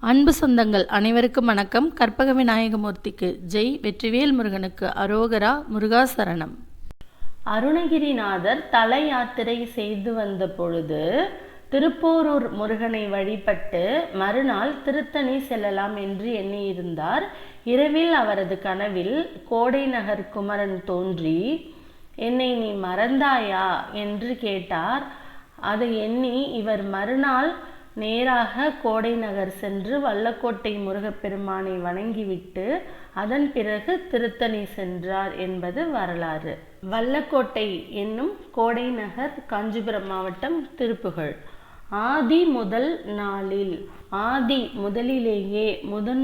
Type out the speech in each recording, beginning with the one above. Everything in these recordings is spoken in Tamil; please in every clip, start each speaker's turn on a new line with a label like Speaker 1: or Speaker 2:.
Speaker 1: அன்பு சொந்தங்கள் அனைவருக்கும் வணக்கம். கற்பக விநாயகமூர்த்திக்கு ஜெய், வெற்றிவேல் முருகனுக்கு அரோகரா, முருகாசரணம். அருணகிரிநாதர் தல யாத்திரை செய்து வந்த பொழுது திருப்போரூர் முருகனை வழிபட்டு மறுநாள் திருத்தணி செல்லலாம் என்று எண்ணியிருந்தார். இரவில் அவரது கனவில் கோடை நகர் குமரன் தோன்றி, என்னை நீ மறந்தாயா என்று கேட்டார். அதை எண்ணி இவர் மறுநாள் நேராக கோடை நகர் சென்று வல்லக்கோட்டை முருகப்பெருமானை வணங்கிவிட்டு அதன் பிறகு திருத்தணி சென்றார் என்பது வரலாறு. வல்லக்கோட்டை என்னும் கோடை நகர் காஞ்சிபுரம் மாவட்டம் திருப்புகழ். ஆதி முதல் நாளில், ஆதி முதலிலேயே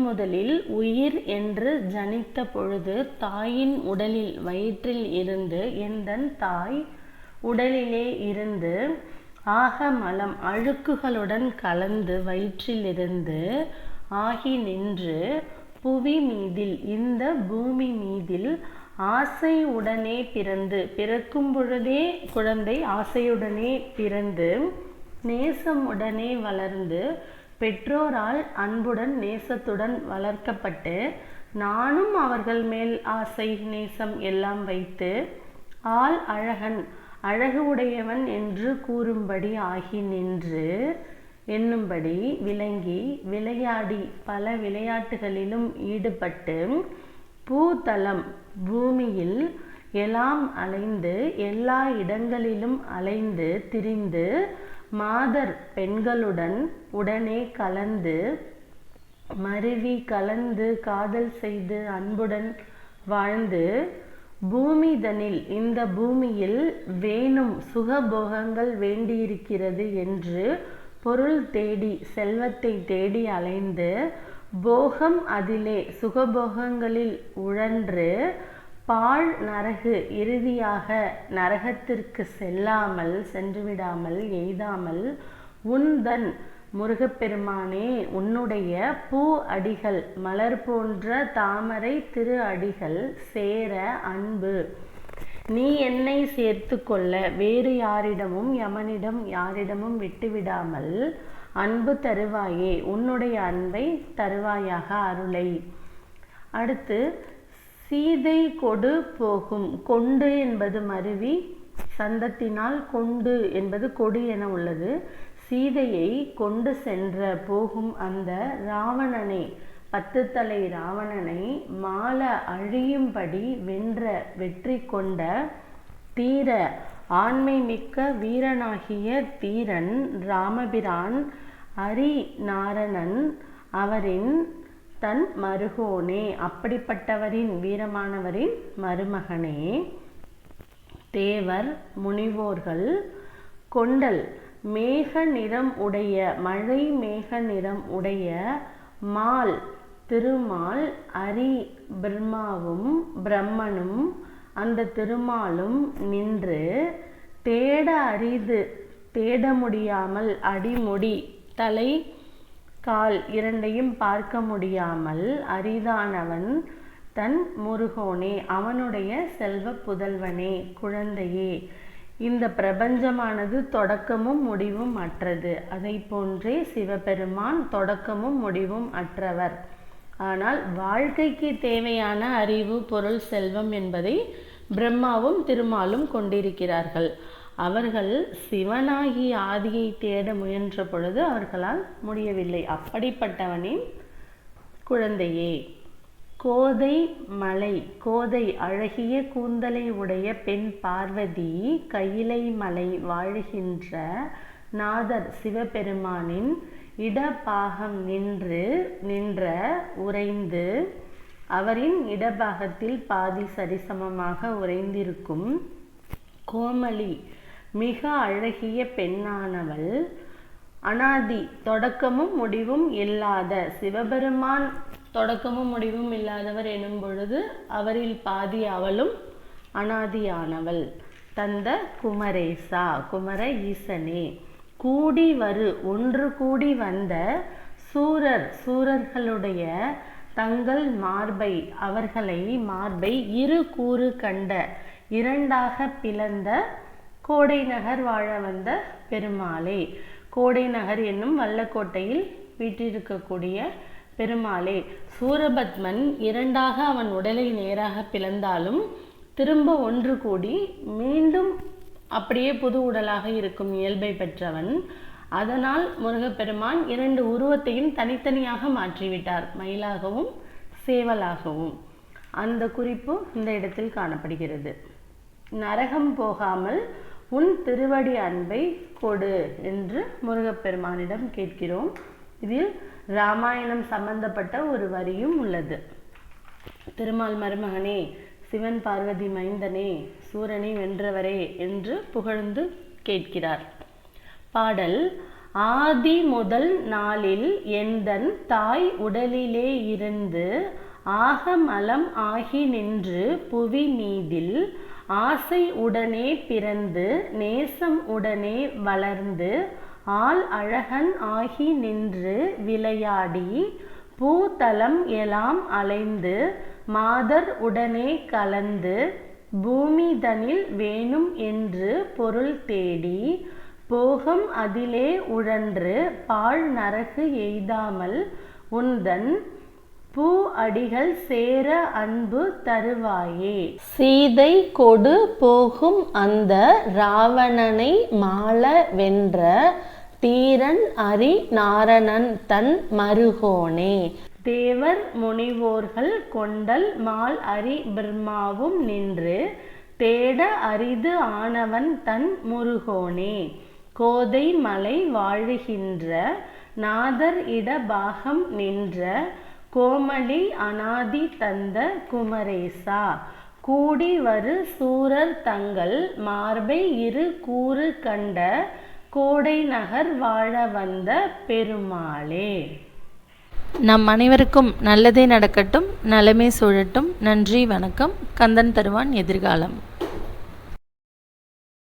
Speaker 1: முதலில் உயிர் என்று ஜனித்த பொழுது தாயின் உடலில் வயிற்றில் இருந்து எந்தன் தாய் உடலிலே இருந்து ஆக மலம் அழுக்குகளுடன் கலந்து வயிற்றிலிருந்து ஆகி நின்று புவி மீதில், இந்த பூமி மீதில் ஆசை உடனே பிறந்து, பிறக்கும் பொழுதே குழந்தை ஆசையுடனே பிறந்து நேசமுடனே வளர்ந்து பெற்றோரால் அன்புடன் நேசத்துடன் வளர்க்கப்பட்டு நானும் அவர்கள் மேல் ஆசை நேசம் எல்லாம் வைத்து ஆள் அழகன் அழகு உடையவன் என்று கூறும்படி ஆகி நின்று என்னும்படி விளங்கி விளையாடி பல விளையாட்டுகளிலும் ஈடுபட்டு பூதலம் பூமியில் எல்லாம் அலைந்து எல்லா இடங்களிலும் அலைந்து திரிந்து மாதர் பெண்களுடன் உடனே கலந்து மருவி கலந்து காதல் செய்து அன்புடன் வாழ்ந்து பூமிதனில், இந்த பூமியில் வேணும் சுகபோகங்கள் வேண்டியிருக்கிறது என்று பொருள் தேடி செல்வத்தை தேடி அலைந்து போகம் அதிலே சுகபோகங்களில் உழன்று பாழ் நரகு இறுதியாக நரகத்திற்கு சென்றுவிடாமல் எய்தாமல் உந்தன் முருகப்பெருமானே உன்னுடைய பூ அடிகள் மலர் போன்ற தாமரை திரு அடிகள் சேர அன்பு நீ என்னை சேர்த்து கொள்ள வேறு யாரிடமும் யமனிடம் யாரிடமும் விட்டுவிடாமல் அன்பு தருவாயே, உன்னுடைய அன்பை தருவாயாக அருளை. அடுத்து சீதை கொடு போகும். கொண்டு என்பது மருவி, சந்தத்தினால் கொண்டு என்பது கொடு என உள்ளது. சீதையை கொண்டு சென்ற போகும் அந்த ராவணனை, 10 தலை ராவணனை மால அழியும்படி வெற்றி கொண்ட தீர ஆண்மை மிக்க வீரனாகிய தீரன் ராமபிரான் அரிநாரணன் அவரின் தன் மருகோனே, அப்படிப்பட்டவரின் வீரமானவரின் மருமகனே. தேவர் முனிவோர்கள் கொண்டல் மேக நிறம் உடைய, மழை மேக நிறம் உடைய மால் திருமால் அரி பிரம்மனும் அந்த திருமாலும் நின்று தேட அரிது தேட முடியாமல் அடிமுடி தலை கால் இரண்டையும் பார்க்க முடியாமல் அரிதானவன் தன் முருகோனே, அவனுடைய செல்வ புதல்வனே, குழந்தையே. இந்த பிரபஞ்சமானது தொடக்கமும் முடிவும் அற்றது. அதை போன்றே சிவபெருமான் தொடக்கமும் முடிவும் அற்றவர். ஆனால் வாழ்க்கைக்கு தேவையான அறிவு, பொருள், செல்வம் என்பதை பிரம்மாவும் திருமாலும் கொண்டிருக்கிறார்கள். அவர்கள் சிவனாகி ஆதியை தேட முயன்ற பொழுது அவர்களால் முடியவில்லை. அப்படிப்பட்டவனின் குழந்தையே. கோதை மலை, கோதை அழகிய கூந்தலை உடைய பெண் பார்வதி கையிலை மலை வாழுகின்ற நாதர் சிவபெருமானின் இடபாகம் நின்ற உறைந்து, அவரின் இடபாகத்தில் பாதி சரிசமமாக உறைந்திருக்கும் கோமளி மிக அழகிய பெண்ணானவள், அனாதி தொடக்கமும் முடிவும் இல்லாத சிவபெருமான் தொடக்கமும் முடிவும் இல்லாதவர் எனும் பொழுது அவரில் பாதி அவளும் அனாதியானவள். தந்த குமரேசா, குமர ஈசனே. கூடி ஒன்று கூடி வந்த சூரர்களுடைய தங்கள் மார்பை, அவர்களை மார்பை இரு கூறு கண்ட, இரண்டாக பிளந்த கோடை நகர் வாழ வந்த பெருமாளே. கோடை நகர் என்னும் வல்லக்கோட்டையில் வீற்றிருக்கக்கூடிய பெருமாளே. சூரபத்மன் இரண்டாக அவன் உடலை நேராக பிளந்தாலும் திரும்ப ஒன்று கூடி மீண்டும் அப்படியே புது உடலாக இருக்கும் இயல்பை பெற்றவன். அதனால் முருகப்பெருமான் இரண்டு உருவத்தையும் தனித்தனியாக மாற்றிவிட்டார், மயிலாகவும் சேவலாகவும். அந்த குறிப்பு இந்த இடத்தில் காணப்படுகிறது. நரகம் போகாமல் உன் திருவடி அன்பை கொடு என்று முருகப்பெருமானிடம் கேட்கிறோம். இதில் ராமாயணம் சம்பந்தப்பட்ட ஒரு வரியும் உள்ளது. திருமால் மருமகனே, சிவன் பார்வதி மைந்தனே, சூரனை வென்றவரே என்று புகழ்ந்து கேட்கிறார். பாடல்: ஆதி முதல் நாளில் எந்தன் தாய் உடலிலே இருந்து ஆகமலம் ஆகி நின்று புவி மீதில் ஆசை உடனே பிறந்து நேசம் உடனே வளர்ந்து ஆள் அழகன் ஆகி நின்று விளையாடி பூதலம் எலாம் அலைந்து மாதர் உடனே கலந்து பூமிதனில் வேணும் என்று பொருள் தேடி போகம் அதிலே உழன்று பாழ் நரகு எய்தாமல் உந்தன் பூ அடிகள் சேர அன்பு தருவாயே. சீதை கொடு போகும் அந்த ராவணனை மாள வென்ற தீரன் அரி நாரணன் தன் மருகோனே. தேவர் முனிவோர்கள் கொண்டல் மால் அரி பிரம்மாவும் நின்று தேட அரிது ஆனவன் தன் முருகோனே. கோதை மலை வாழுகின்ற நாதர் இட பாகம் நின்ற கோமளி அநாதி தந்த குமரேசா. கூடி வரு சூரர் தங்கள் மார்பை இரு கூறு கண்ட கோடை நகர் வாழ வந்த பெருமாளே.
Speaker 2: நம் அனைவருக்கும் நல்லதே நடக்கட்டும், நலமே சூழட்டும். நன்றி, வணக்கம். கந்தன் தருவான் எதிர்காலம்.